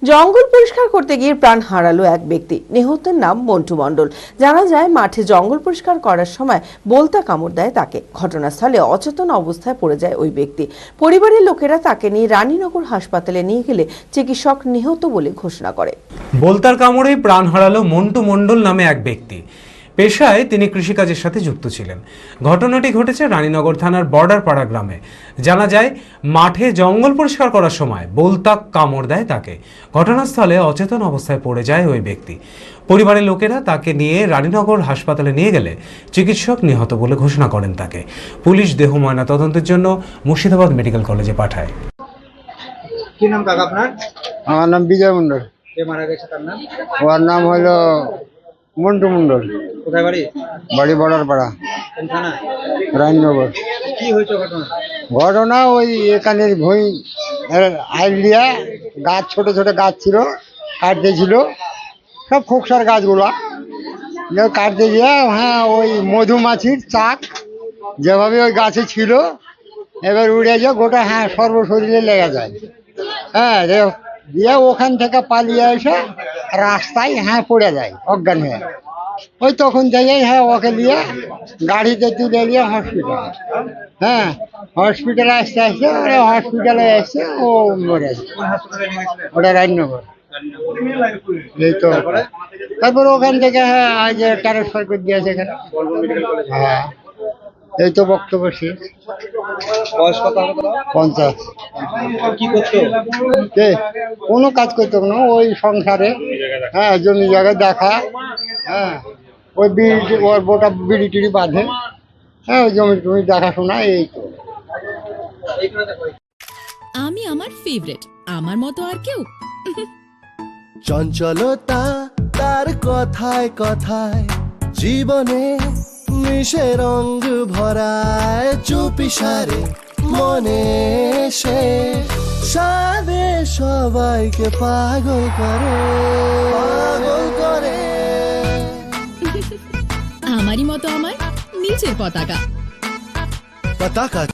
জঙ্গল পরিষ্কার করতে গিয়ে প্রাণ হারালো এক ব্যক্তি। নিহতের নাম মন্টু মণ্ডল। জানা যায়, মাঠে জঙ্গল পরিষ্কার করার সময় বলতা কামড় দেয় তাকে। ঘটনাস্থলে অচেতন অবস্থায় পড়ে যায় ওই ব্যক্তি। পরিবারের লোকেরা তাকে নিয়ে রানীনগর হাসপাতালে নিয়ে গেলে চিকিৎসক নিহত বলে ঘোষণা করে। বলতার কামড়েই প্রাণ হারালো মন্টু মণ্ডল নামে এক ব্যক্তি। পেশায় তিনি কৃষিকাজের সাথে যুক্ত ছিলেন। ঘটনাটি ঘটেছে রানীনগর থানার বর্ডারপাড়া গ্রামে। জানা যায়, মাঠে জঙ্গল পরিষ্কার করার সময় বলতা কামড় দেয় তাকে। ঘটনাস্থলে অচেতন অবস্থায় পড়ে যায় ওই ব্যক্তি। পরিবারের লোকেরা তাকে নিয়ে রানীনগর হাসপাতালে নিয়ে গেলে চিকিৎসক নিহত বলে ঘোষণা করেন তাকে। পুলিশ দেহ ময়না তদন্তের জন্য মুর্শিদাবাদ মেডিকেল কলেজে পাঠায়। কি নাম কাকা আপনার? আমার নাম বিজয় মন্ডল। কে মারা গেছে তার নাম? ওর নাম হলো মন্টু মন্ডল। কোথায় বাড়ি? বাড়ি বর্ডারপাড়া, কোন থানা? রানীনগর। কি হয়েছে ঘটনা? ঘটনা ওই এখানের ভুঁই আইডিয়া গাছ, ছোট ছোট গাছ ছিল, কাটতে ছিল সব খোকসার গাছগুলো কাটতে গিয়ে, হ্যাঁ, ওই মধুমাছির চাক যেভাবে ওই গাছে ছিল, এবার উড়ে যায় গোটা, হ্যাঁ, সর্বশরীরে লেগে যায়। হ্যাঁ, দিয়ে ওখান থেকে পালিয়ে এসে রাস্তায়, হ্যাঁ, পড়ে যায় অজ্ঞান হয়ে। ওই তখন থেকে, হ্যাঁ, ওকে নিয়ে গাড়িতে তুলে নিয়ে হসপিটাল, হ্যাঁ, হসপিটালে আসতে আসতে ওরা হসপিটালে এসে ও মরে যায়। কোন হাসপাতালে নিয়ে গেছিলেন? ওটা রাজনগর। এই তো তারপর ওখান থেকে, হ্যাঁ, আজ ট্রান্সফার করে দিয়েছে এখানে। বলবো মেডিকেল কলেজ। হ্যাঁ, এই তো বক্তব্য শেষ। বয়স কত হবে তোর? 50। কি করতো? কে কোনো কাজ করতো না, ওই সংসারে, হ্যাঁ, জমি জায়গা দেখা, হ্যাঁ, ওই বিড়ি, ওর বোটা বিড়ি টিড়ি বাঁধে, হ্যাঁ, ওই জমি টমি দেখাশোনা, এই তো। আমি আমার ফেভারিট, আমার মতো আর কেউ? চঞ্চলতা তার কথায় কথায় জীবনে মিশে রঙ ভরায়, চুপি সারে মনে সে সাদে সবাইকে পাগল করে, পাগল করে। আমারই মতো আমার নিচের পতাকা। পতাকা।